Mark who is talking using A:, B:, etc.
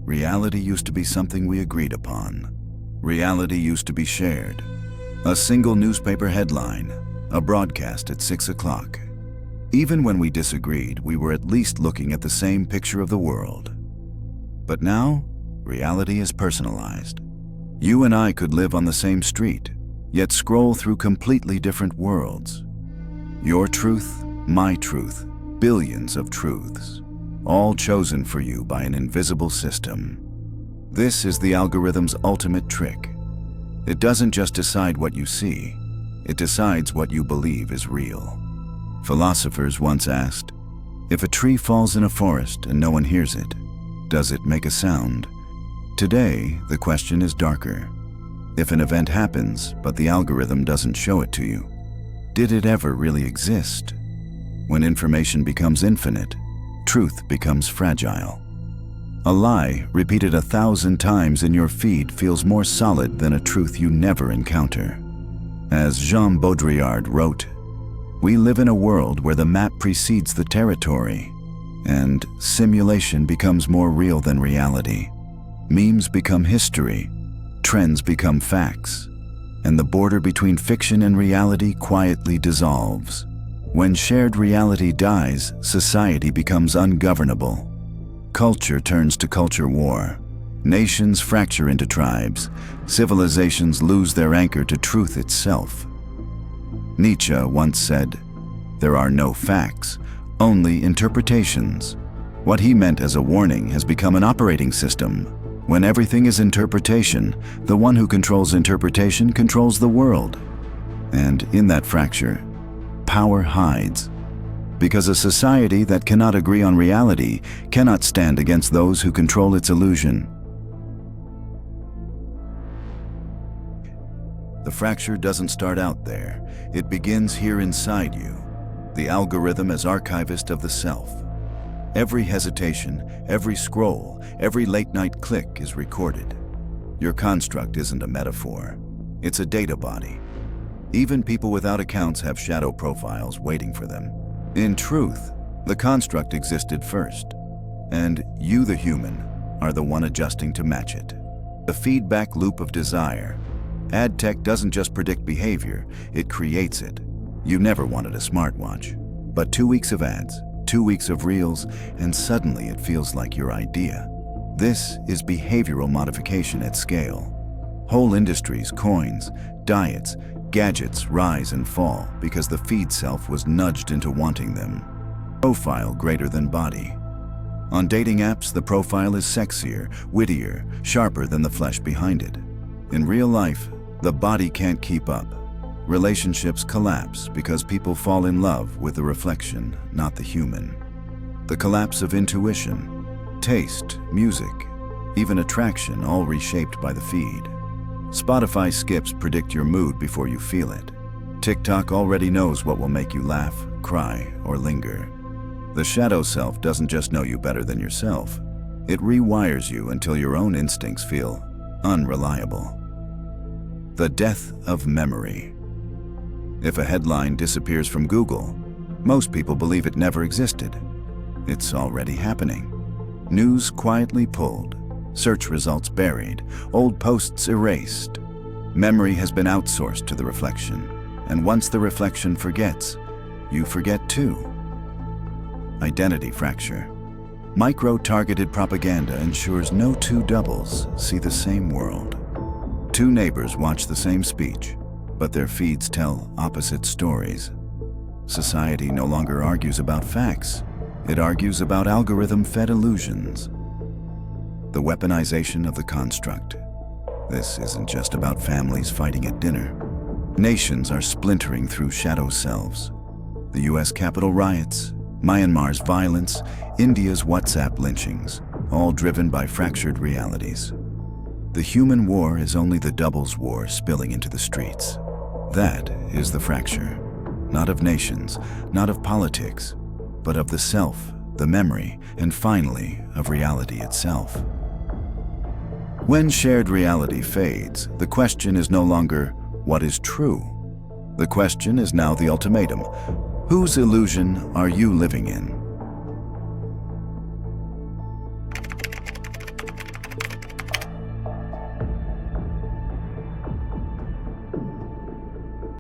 A: Reality used to be something we agreed upon. Reality used to be shared. A single newspaper headline, a broadcast at 6 o'clock. Even when we disagreed, we were at least looking at the same picture of the world. But now, reality is personalized. You and I could live on the same street, yet scroll through completely different worlds. Your truth, my truth, billions of truths, all chosen for you by an invisible system. This is the algorithm's ultimate trick. It doesn't just decide what you see, it decides what you believe is real. Philosophers once asked, if a tree falls in a forest and no one hears it, does it make a sound? Today, the question is darker. If an event happens, but the algorithm doesn't show it to you, did it ever really exist? When information becomes infinite, truth becomes fragile. A lie repeated 1,000 times in your feed feels more solid than a truth you never encounter. As Jean Baudrillard wrote, we live in a world where the map precedes the territory, and simulation becomes more real than reality. Memes become history, trends become facts, and the border between fiction and reality quietly dissolves. When shared reality dies, society becomes ungovernable. Culture turns to culture war. Nations fracture into tribes. Civilizations lose their anchor to truth itself. Nietzsche once said, there are no facts, only interpretations. What he meant as a warning has become an operating system. When everything is interpretation, the one who controls interpretation controls the world. And in that fracture, power hides. Because a society that cannot agree on reality cannot stand against those who control its illusion. The fracture doesn't start out there. It begins here inside you. The algorithm as archivist of the self. Every hesitation, every scroll, every late-night click is recorded. Your construct isn't a metaphor. It's a data body. Even people without accounts have shadow profiles waiting for them. In truth, the construct existed first, and you, the human, are the one adjusting to match it. The feedback loop of desire. Ad tech doesn't just predict behavior, it creates it. You never wanted a smartwatch, but 2 weeks of ads, 2 weeks of reels, and suddenly it feels like your idea. This is behavioral modification at scale. Whole industries, coins, diets, gadgets rise and fall because the feed self was nudged into wanting them. Profile greater than body. On dating apps, the profile is sexier, wittier, sharper than the flesh behind it. In real life, the body can't keep up. Relationships collapse because people fall in love with the reflection, not the human. The collapse of intuition, taste, music, even attraction, all reshaped by the feed. Spotify skips predict your mood before you feel it. TikTok already knows what will make you laugh, cry, or linger. The shadow self doesn't just know you better than yourself. It rewires you until your own instincts feel unreliable. The death of memory. If a headline disappears from Google, most people believe it never existed. It's already happening. News quietly pulled, search results buried, old posts erased. Memory has been outsourced to the reflection, and once the reflection forgets, you forget too. Identity fracture. Micro-targeted propaganda ensures no two doubles see the same world. Two neighbors watch the same speech, but their feeds tell opposite stories. Society no longer argues about facts. It argues about algorithm-fed illusions. The weaponization of the construct. This isn't just about families fighting at dinner. Nations are splintering through shadow selves. The US Capitol riots, Myanmar's violence, India's WhatsApp lynchings, all driven by fractured realities. The human war is only the doubles war spilling into the streets. That is the fracture, not of nations, not of politics, but of the self, the memory, and finally, of reality itself. When shared reality fades, the question is no longer, what is true? The question is now the ultimatum. Whose illusion are you living in?